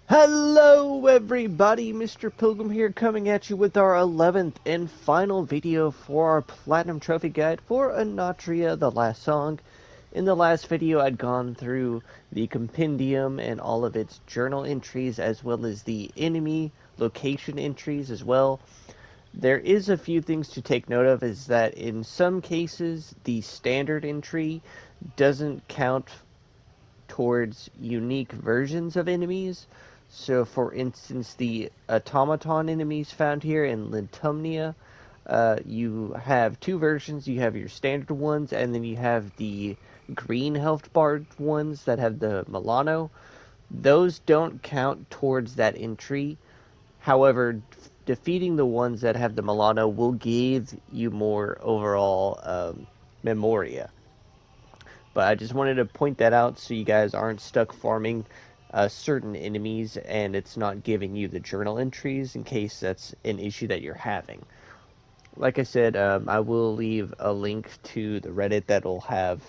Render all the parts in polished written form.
Hello everybody, Mr. Pilgrim here coming at you with our 11th and final video for our Platinum Trophy Guide for Enotria, the last song. In the last video I'd gone through the compendium and all of its journal entries as well as the enemy location entries as well. There is a few things to take note of, is that in some cases the standard entry doesn't count towards unique versions of enemies. So, for instance, the automaton enemies found here in Lintumnia, you have two versions. You have your standard ones, and then you have the green health bar ones that have the Milano. Those don't count towards that entry. However, defeating the ones that have the Milano will give you more overall memoria. But I just wanted to point that out so you guys aren't stuck farming certain enemies and it's not giving you the journal entries in case that's an issue that you're having. Like I said, I will leave a link to the Reddit that'll have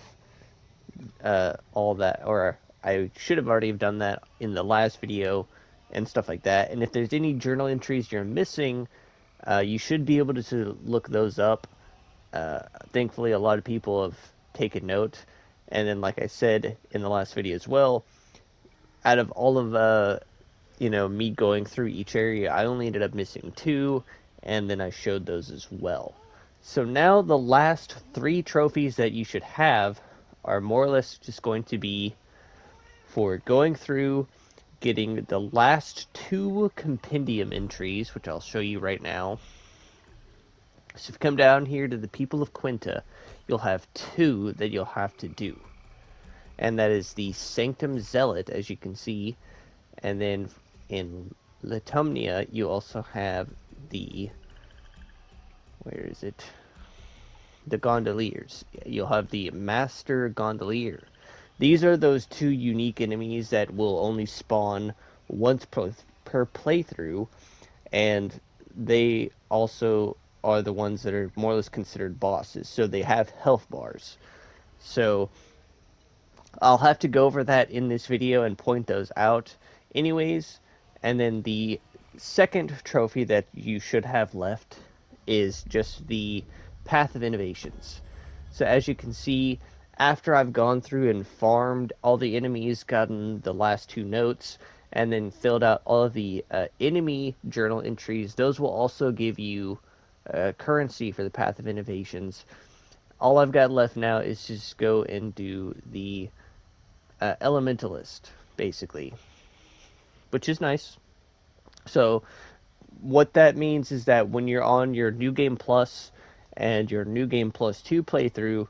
all that, or I should have already done that in the last video and stuff like that. And if there's any journal entries you're missing, you should be able to look those up. Thankfully, a lot of people have taken note. And then, like I said in the last video as well, out of all of me going through each area, I only ended up missing two, and then I showed those as well. So now the last three trophies that you should have are more or less just going to be for going through, getting the last two compendium entries, which I'll show you right now. So if you come down here to the people of Quinta, you'll have two that you'll have to do. And that is the Sanctum Zealot, as you can see. And then in Litumnia, you also have the... where is it? The Gondoliers. You'll have the Master Gondolier. These are those two unique enemies that will only spawn once per playthrough. And they also are the ones that are more or less considered bosses. So they have health bars. So I'll have to go over that in this video and point those out anyways. And then the second trophy that you should have left is just the Path of Innovations. So as you can see, after I've gone through and farmed all the enemies, gotten the last two notes, and then filled out all of the enemy journal entries, those will also give you currency for the Path of Innovations. All I've got left now is just go and do the Elementalist, basically, which is nice. So what that means is that when you're on your New Game Plus and your New Game Plus 2 playthrough,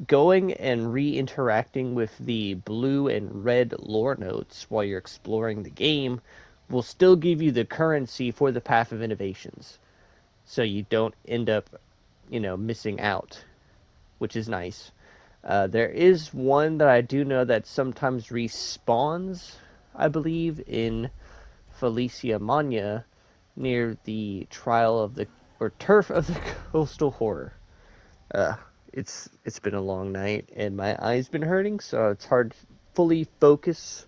going and re-interacting with the blue and red lore notes while you're exploring the game will still give you the currency for the Path of Innovations. So you don't end up, missing out, which is nice. There is one that I do know that sometimes respawns, I believe, in Felicia Magna near the Trial of the, or Turf of the Coastal Horror. It's been a long night, and my eye's been hurting, so it's hard to fully focus.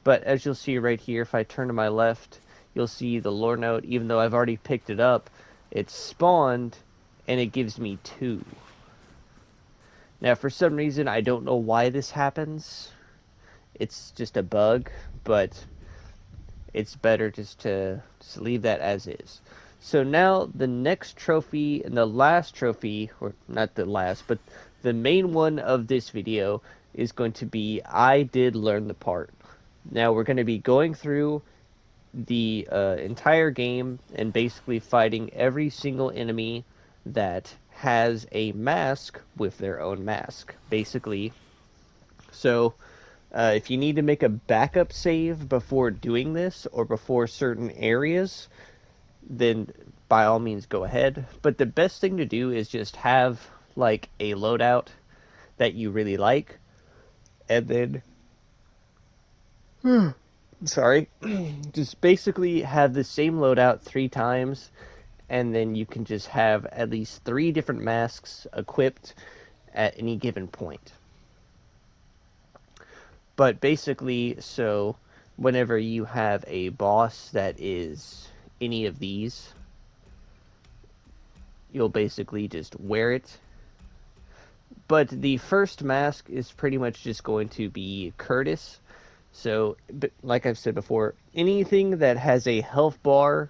But as you'll see right here, if I turn to my left, you'll see the lore note. Even though I've already picked it up, it's spawned, and it gives me two. Now, for some reason, I don't know why this happens. It's just a bug, but it's better just to leave that as is. So now the next trophy, and the last trophy, or not the last, but the main one of this video is going to be I Did Learn the Part. Now we're going to be going through the entire game and basically fighting every single enemy that has a mask with their own mask, basically. So if you need to make a backup save before doing this or before certain areas, then by all means go ahead. But the best thing to do is just have like a loadout that you really like, and then sorry, just basically have the same loadout 3 times, and then you can just have at least 3 different masks equipped at any given point. But basically, so whenever you have a boss that is any of these, you'll basically just wear it. But the first mask is pretty much just going to be Curtis. So, like I've said before, anything that has a health bar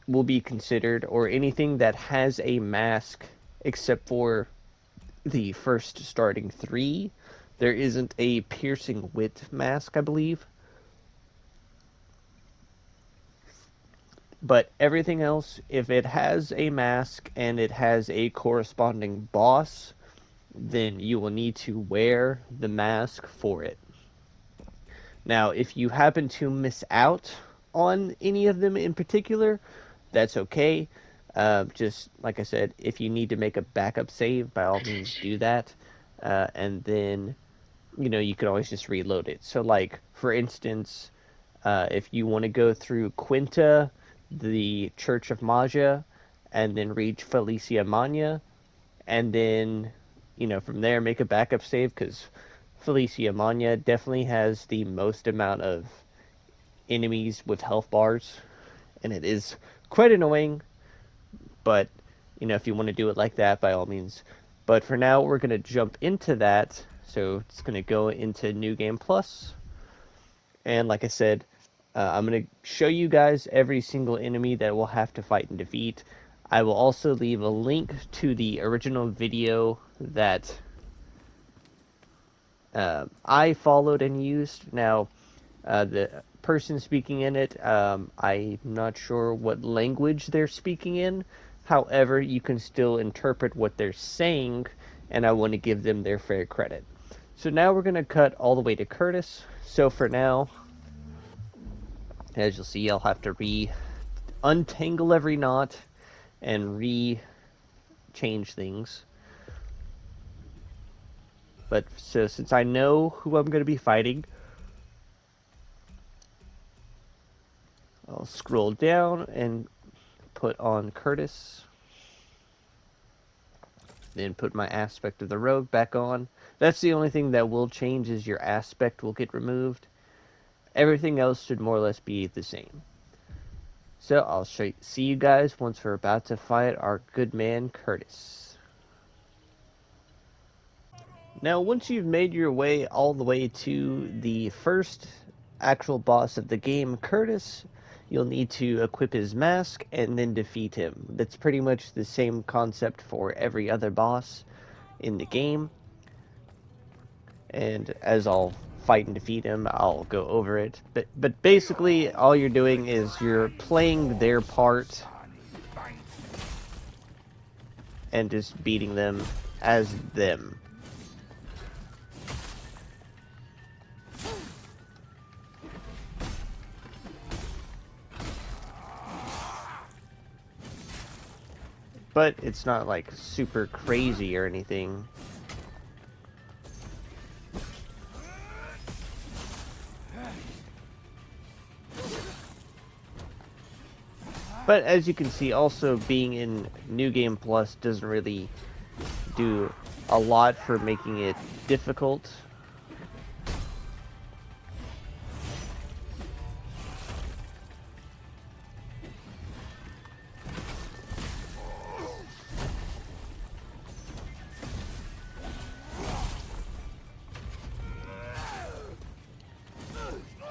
will be considered, or anything that has a mask, except for the first starting 3. There isn't a piercing wit mask, I believe. But everything else, if it has a mask and it has a corresponding boss, then you will need to wear the mask for it. Now, if you happen to miss out on any of them in particular, that's okay. Just like I said, if you need to make a backup save, by all means do that. And then, you can always just reload it. So, like, for instance, if you want to go through Quinta, the Church of Magia, and then reach Felicia Magna, and then, from there make a backup save, because Felicia Magna definitely has the most amount of enemies with health bars, and it is quite annoying, but, if you want to do it like that, by all means. But for now, we're going to jump into that, so it's going to go into New Game Plus, and like I said, I'm going to show you guys every single enemy that we'll have to fight and defeat. I will also leave a link to the original video that I followed and used. Now, the person speaking in it, I'm not sure what language they're speaking in. However, you can still interpret what they're saying, and I want to give them their fair credit. So now we're going to cut all the way to Curtis. So for now, as you'll see, I'll have to untangle every knot and change things. But so since I know who I'm going to be fighting, I'll scroll down and put on Curtis. Then put my aspect of the rogue back on. That's the only thing that will change, is your aspect will get removed. Everything else should more or less be the same. So I'll see you guys once we're about to fight our good man Curtis. Now, once you've made your way all the way to the first actual boss of the game, Curtis, you'll need to equip his mask and then defeat him. That's pretty much the same concept for every other boss in the game. And as I'll fight and defeat him, I'll go over it. But basically, all you're doing is you're playing their part and just beating them as them. But it's not like super crazy or anything. But as you can see, also being in New Game Plus doesn't really do a lot for making it difficult.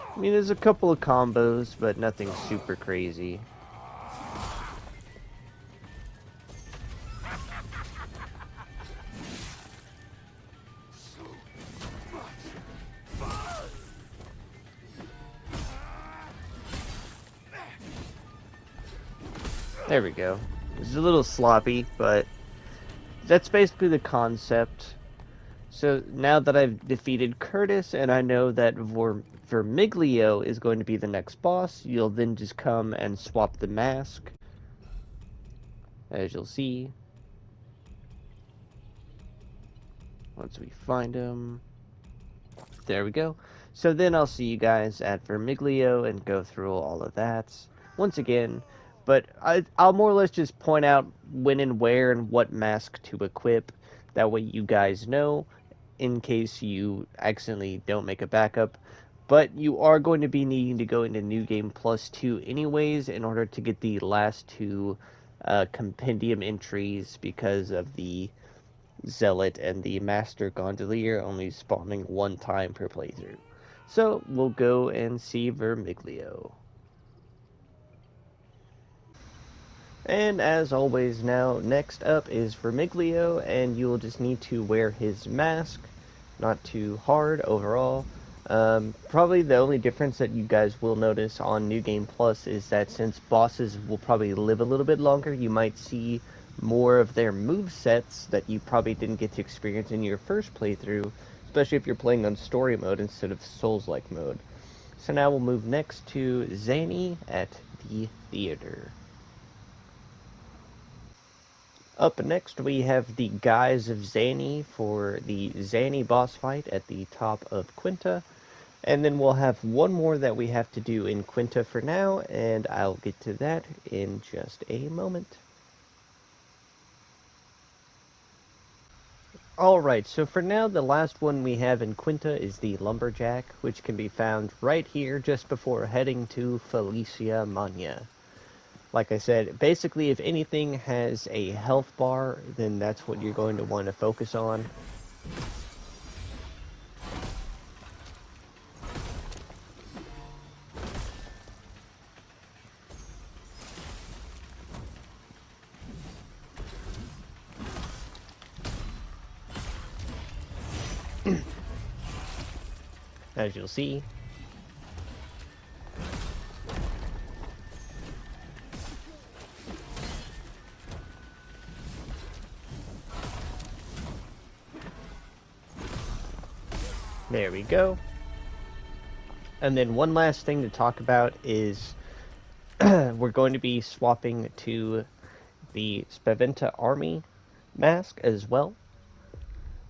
I mean, there's a couple of combos, but nothing super crazy. There we go. It's a little sloppy, but that's basically the concept. So now that I've defeated Curtis and I know that Vermiglio is going to be the next boss, you'll then just come and swap the mask, as you'll see. Once we find him. There we go. So then I'll see you guys at Vermiglio and go through all of that once again. But I'll more or less just point out when and where and what mask to equip. That way you guys know. in case you accidentally don't make a backup. But you are going to be needing to go into New Game Plus 2 anyways in order to get the last two compendium entries, because of the Zealot and the Master Gondolier only spawning one time per playthrough. So we'll go and see Vermiglio. And as always now, next up is Vermiglio, and you will just need to wear his mask. Not too hard overall. Probably the only difference that you guys will notice on New Game Plus is that since bosses will probably live a little bit longer, you might see more of their move sets that you probably didn't get to experience in your first playthrough, especially if you're playing on story mode instead of Souls-like mode. So now we'll move next to Zanny at the theater. Up next, we have the Guise of Zanny for the Zanny boss fight at the top of Quinta. And then we'll have one more that we have to do in Quinta for now, and I'll get to that in just a moment. Alright, so for now, the last one we have in Quinta is the Lumberjack, which can be found right here just before heading to Felicia Magna. Like I said, basically if anything has a health bar, then that's what you're going to want to focus on. As you'll see. There we go. And then one last thing to talk about is we're going to be swapping to the Spaventa Army mask as well.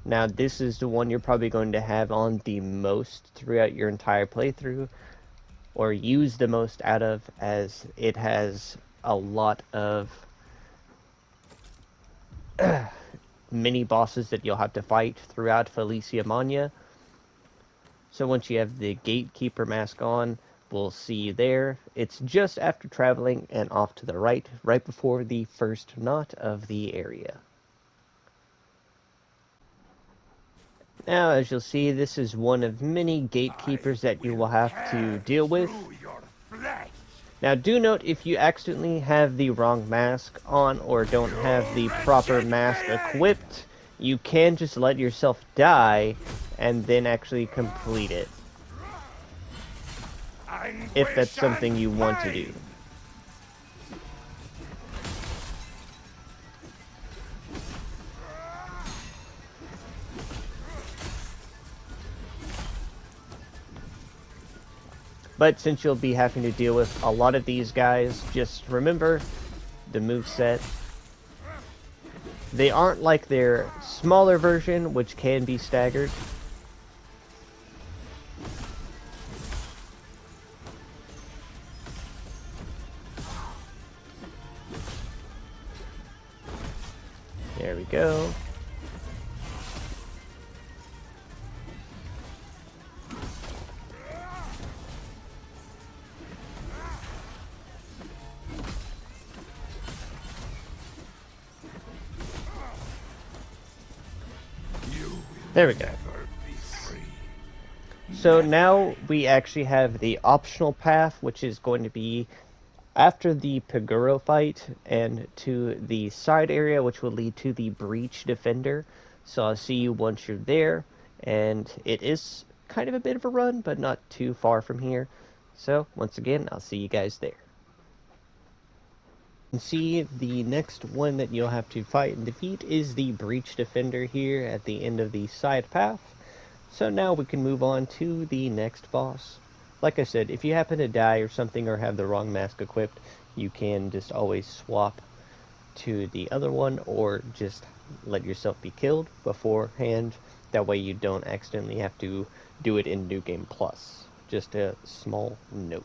Now this is the one you're probably going to have on the most throughout your entire playthrough, or use the most out of, as it has a lot of mini bosses that you'll have to fight throughout Felicia Magna. So once you have the Gatekeeper mask on, we'll see you there. It's just after traveling and off to the right, right before the first knot of the area. Now, as you'll see, this is one of many gatekeepers that you will have to deal with. Now, do note, if you accidentally have the wrong mask on or don't have the proper mask equipped, you can just let yourself die and then actually complete it, if that's something you want to do. But since you'll be having to deal with a lot of these guys, just remember the moveset. They aren't like their smaller version, which can be staggered. There we go. There we go. So now we actually have the optional path, which is going to be after the Paguro fight and to the side area, which will lead to the Breach Defender. So I'll see you once you're there, and it is kind of a bit of a run, but not too far from here. So once again, I'll see you guys there. And see, the next one that you'll have to fight and defeat is the Breach Defender here at the end of the side path. So now we can move on to the next boss. Like I said, if you happen to die or something or have the wrong mask equipped, you can just always swap to the other one or just let yourself be killed beforehand. That way you don't accidentally have to do it in New Game Plus. Just a small note.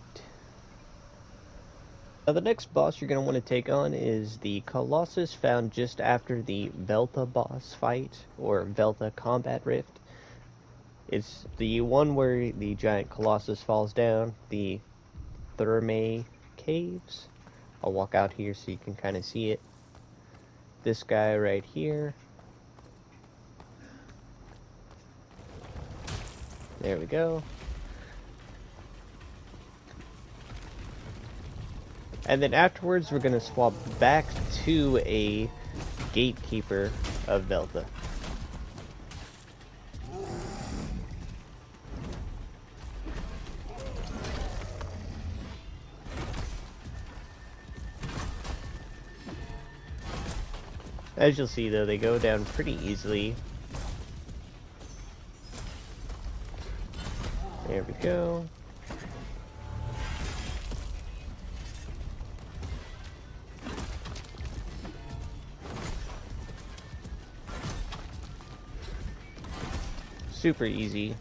Now the next boss you're going to want to take on is the Colossus, found just after the Velta boss fight, or Velta Combat Rift. It's the one where the giant colossus falls down, the Thermae caves. I'll walk out here so you can kind of see it. This guy right here. There we go. And then afterwards, we're going to swap back to a gatekeeper of Velta. As you'll see, though, they go down pretty easily. There we go. Super easy.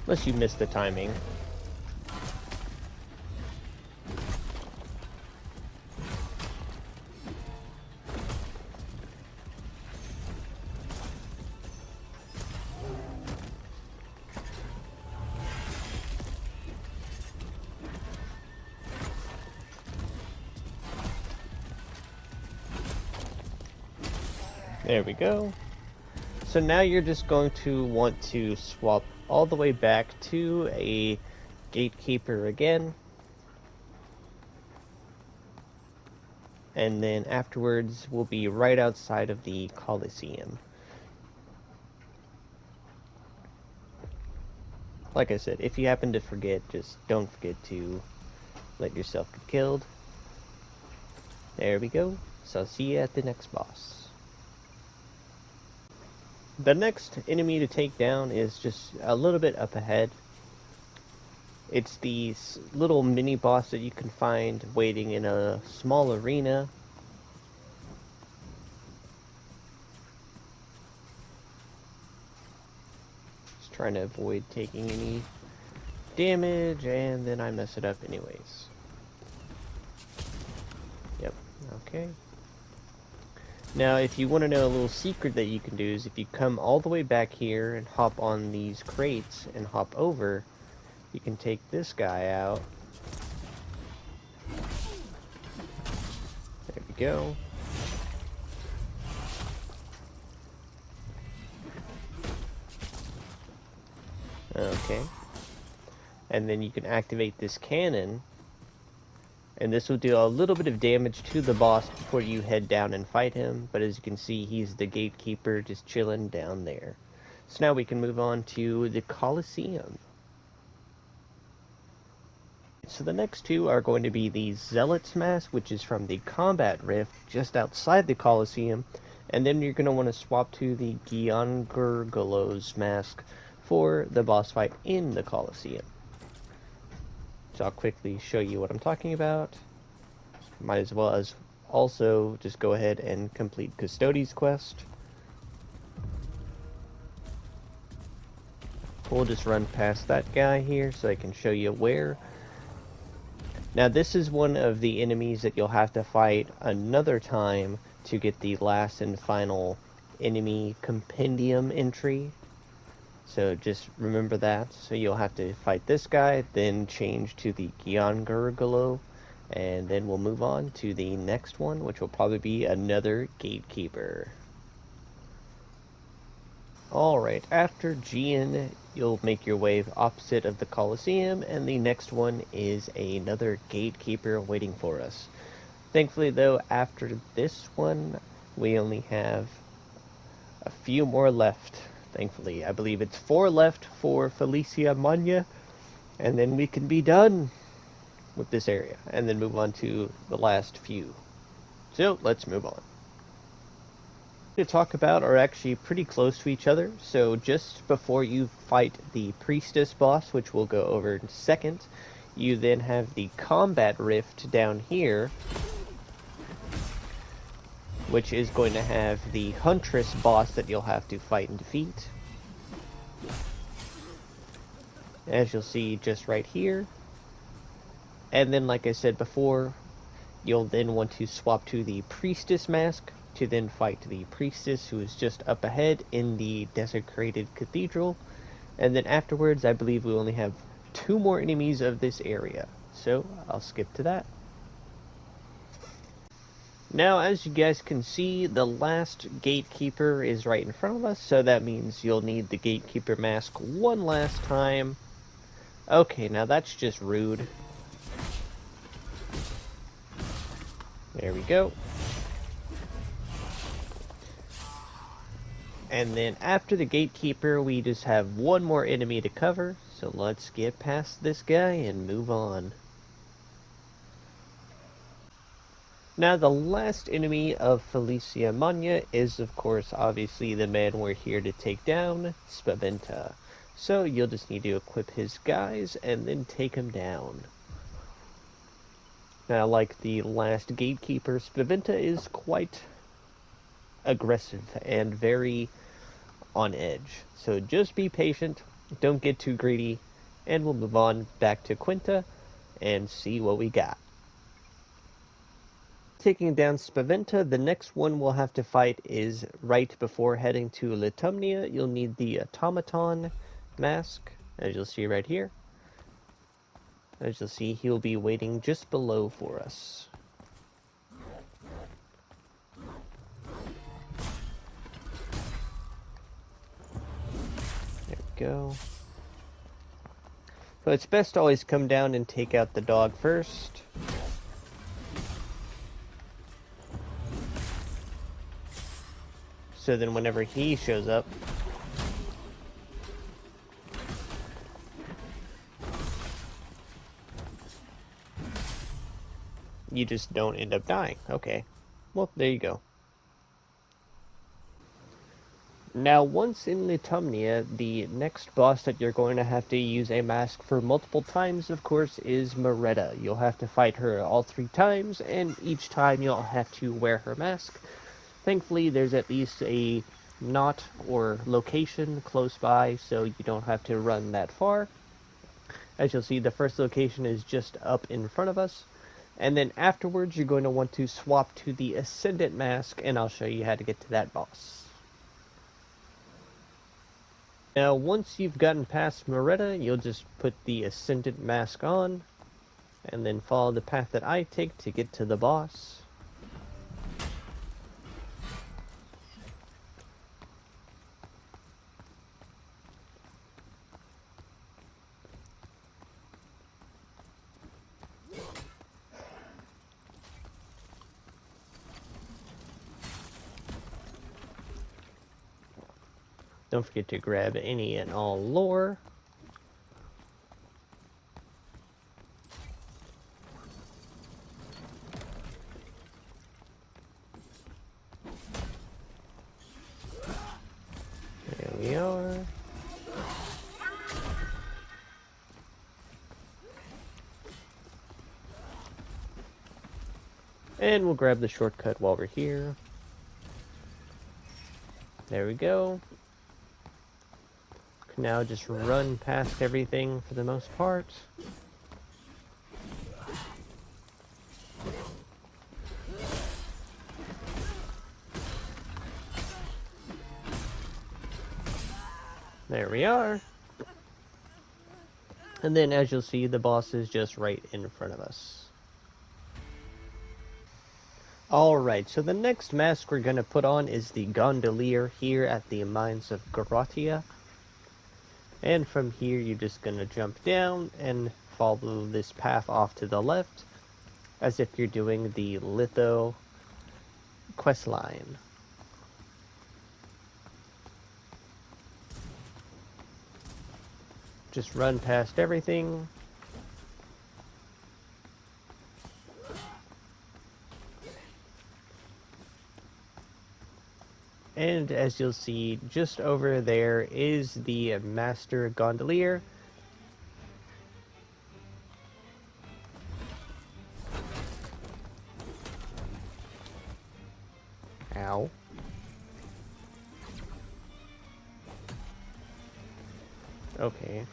Unless you miss the timing. There we go. So now you're just going to want to swap all the way back to a gatekeeper again. And then afterwards we'll be right outside of the Colosseum. Like I said, if you happen to forget, just don't forget to let yourself get killed. There we go. So I'll see you at the next boss. The next enemy to take down is just a little bit up ahead. It's the little mini boss that you can find waiting in a small arena. Just trying to avoid taking any damage, and then I mess it up anyways. Yep, okay. Now, if you want to know a little secret that you can do is if you come all the way back here and hop on these crates and hop over, you can take this guy out. There we go. Okay. And then you can activate this cannon. And this will do a little bit of damage to the boss before you head down and fight him. But as you can see, he's the gatekeeper just chilling down there. So now we can move on to the Colosseum. So the next two are going to be the Zealot's Mask, which is from the Combat Rift just outside the Colosseum. And then you're going to want to swap to the Giangurgolo's Mask for the boss fight in the Colosseum. So I'll quickly show you what I'm talking about. Might as well as also just go ahead and complete Custodes quest. We'll just run past that guy here so I can show you where. Now this is one of the enemies that you'll have to fight another time to get the last and final enemy compendium entry. So just remember that. So you'll have to fight this guy, then change to the Giangurgolo, and then we'll move on to the next one, which will probably be another gatekeeper. Alright, after Gian, you'll make your way opposite of the Colosseum, and the next one is another gatekeeper waiting for us. Thankfully though, after this one, we only have a few more left. Thankfully, I believe it's 4 left for Felicia Magna, and then we can be done with this area, and then move on to the last few. So, let's move on. To talk about are actually pretty close to each other, so just before you fight the Priestess boss, which we'll go over in a second, you then have the Combat Rift down here, which is going to have the Huntress boss that you'll have to fight and defeat. As you'll see just right here. And then, like I said before, you'll then want to swap to the Priestess mask to then fight the Priestess, who is just up ahead in the Desecrated Cathedral. And then afterwards, I believe we only have 2 more enemies of this area. So, I'll skip to that. Now, as you guys can see, the last Gatekeeper is right in front of us, so that means you'll need the Gatekeeper mask one last time. Okay, now that's just rude. There we go. And then after the Gatekeeper, we just have one more enemy to cover, so let's get past this guy and move on. Now, the last enemy of Felicia Magna is, of course, obviously the man we're here to take down, Spaventa. So you'll just need to equip his guys and then take him down. Now, like the last Gatekeeper, Spaventa is quite aggressive and very on edge. So just be patient, don't get too greedy, and we'll move on back to Quinta and see what we got. Taking down Spaventa, the next one we'll have to fight is right before heading to Litumnia. You'll need the Automaton mask, as you'll see right here. As you'll see, he'll be waiting just below for us. There we go. So it's best to always come down and take out the dog first. So then whenever he shows up, you just don't end up dying. Okay. Well, there you go. Now, once in Litumnia, the next boss that you're going to have to use a mask for multiple times, of course, is Moretta. You'll have to fight her all 3 times, and each time you'll have to wear her mask. Thankfully, there's at least a knot or location close by, so you don't have to run that far. As you'll see, the first location is just up in front of us. And then afterwards, you're going to want to swap to the Ascendant mask, and I'll show you how to get to that boss. Now, once you've gotten past Moretta, you'll just put the Ascendant mask on, and then follow the path that I take to get to the boss. Don't forget to grab any and all lore. There we are. And we'll grab the shortcut while we're here. There we go. Now just run past everything for the most part. There we are. And then as you'll see, the boss is just right in front of us. Alright, so the next mask we're going to put on is the Gondolier here at the Mines of Gratia. And from here, you're just going to jump down and follow this path off to the left, as if you're doing the Litho quest line. Just run past everything. And as you'll see, just over there is the Master Gondolier. Okay.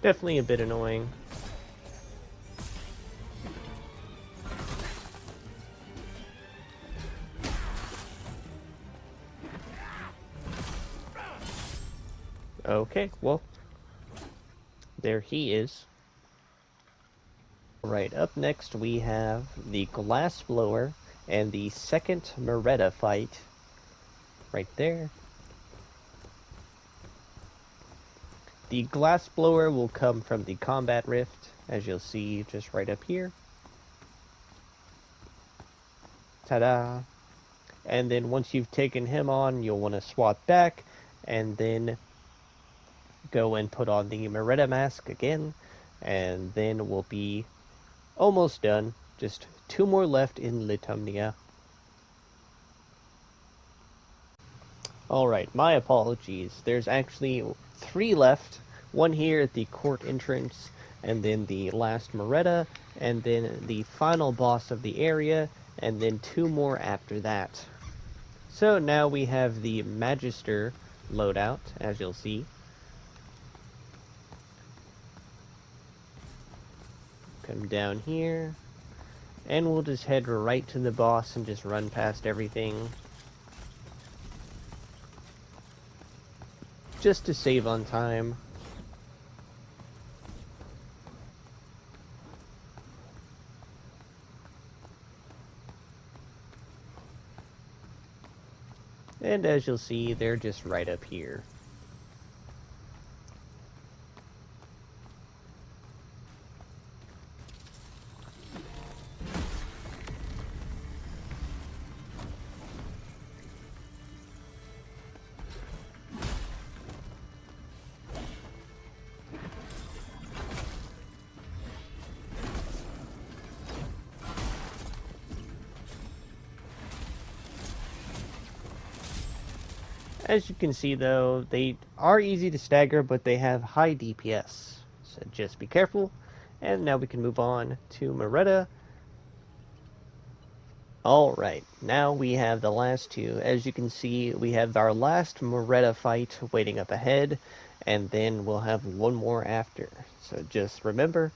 Definitely a bit annoying. Okay, well, there he is. Right, up next we have the Glass Blower and the second Moretta fight. Right there. The Glass Blower will come from the Combat Rift, as you'll see just right up here. Ta-da! And then once you've taken him on, you'll want to swap back, and then go and put on the Moretta mask again, and then we'll be almost done. Just 2 more left in Litumnia. Alright, my apologies. There's actually 3 left. 1 here at the court entrance, and then the last Moretta, and then the final boss of the area, and then 2 more after that. So now we have the Magister loadout, as you'll see. Come down here, and we'll just head right to the boss and just run past everything. Just to save on time. And as you'll see, they're just right up here. As you can see though, they are easy to stagger, but they have high DPS. So just be careful. And now we can move on to Moretta. Alright, now we have the last 2. As you can see, we have our last Moretta fight waiting up ahead, and then we'll have 1 more after. So just remember,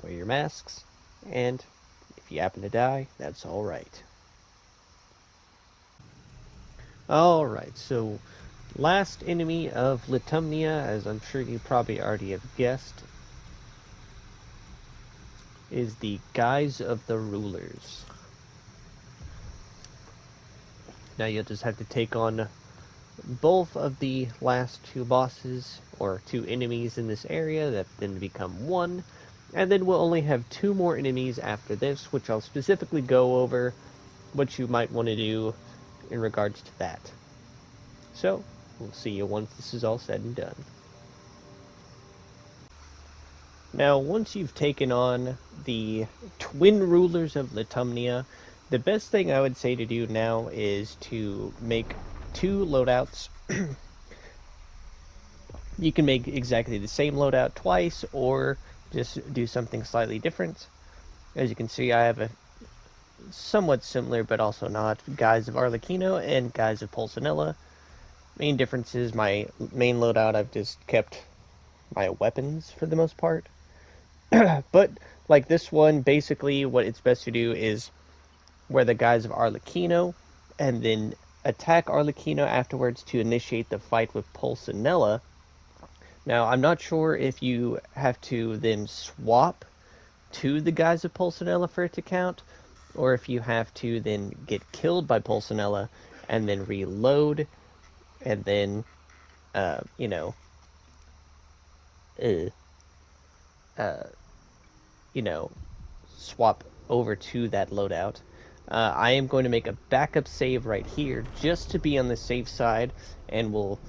wear your masks, and if you happen to die, that's alright. Alright, so last enemy of Litumnia, as I'm sure you probably already have guessed, is the Guise of the Rulers. Now you'll just have to take on both of the last 2 bosses, or 2 enemies in this area that then become 1, and then we'll only have 2 more enemies after this, which I'll specifically go over what you might want to do in regards to that. So, we'll see you once this is all said and done. Now, once you've taken on the twin rulers of Litumnia, the best thing I would say to do now is to make 2 loadouts. You can make exactly the same loadout twice, or just do something slightly different. As you can see, I have a somewhat similar, but also not, Guise of Arlecchino and Guise of Pulcinella. Main difference is my main loadout, I've just kept my weapons for the most part. But, like this one, basically what it's best to do is wear the Guise of Arlecchino, and then attack Arlecchino afterwards to initiate the fight with Pulcinella. Now, I'm not sure if you have to then swap to the Guise of Pulcinella for it to count, or if you have to, then get killed by Pulcinella and then reload, and then, you know, uh, uh, you know, swap over to that loadout. I am going to make a backup save right here just to be on the safe side, and we'll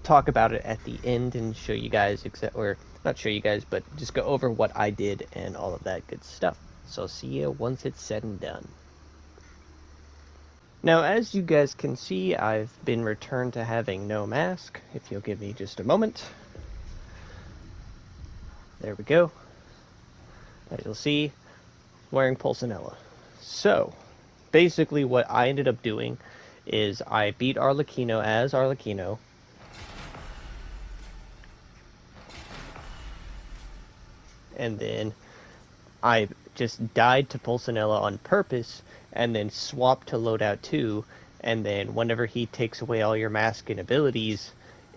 talk about it at the end and show you guys, or not show you guys, but just go over what I did and all of that good stuff. So see you once it's said and done. Now, as you guys can see, I've been returned to having no mask. If you'll give me just a moment. There we go. As you'll see, wearing Pulcinella. So, basically what I ended up doing is I beat Arlecchino as Arlecchino. And then I just died to Pulcinella on purpose, and then swapped to loadout 2, and then whenever he takes away all your mask and abilities,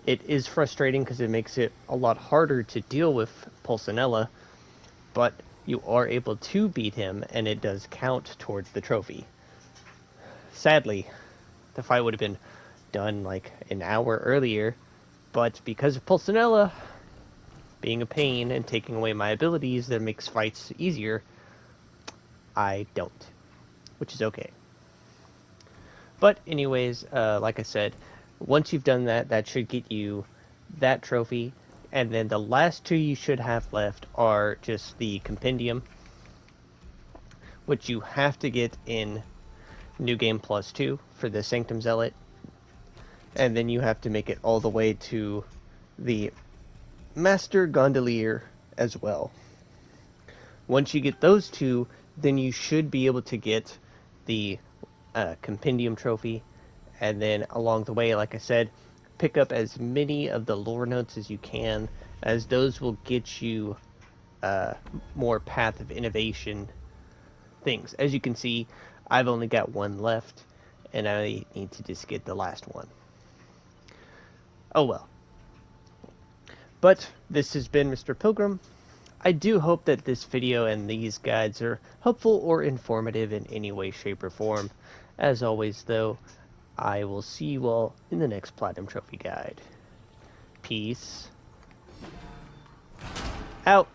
it is frustrating because it makes it a lot harder to deal with Pulcinella, but you are able to beat him, and it does count towards the trophy. Sadly, the fight would have been done like an hour earlier, but because of Pulcinella being a pain and taking away my abilities that makes fights easier, I don't, which is okay. But anyways, like I said, once you've done that, that should get you that trophy, and then the last two you should have left are just the compendium, which you have to get in New Game Plus 2 for the Sanctum Zealot, and then you have to make it all the way to the Master Gondolier as well. Once you get those two, then you should be able to get the compendium trophy, and then along the way, like I said, pick up as many of the lore notes as you can, as those will get you more Path of Innovation things. As you can see, I've only got one left, and I need to just get the last one. Oh well. But this has been Mr. Pilgrim. I do hope that this video and these guides are helpful or informative in any way, shape, or form. As always, though, I will see you all in the next Platinum Trophy guide. Peace out.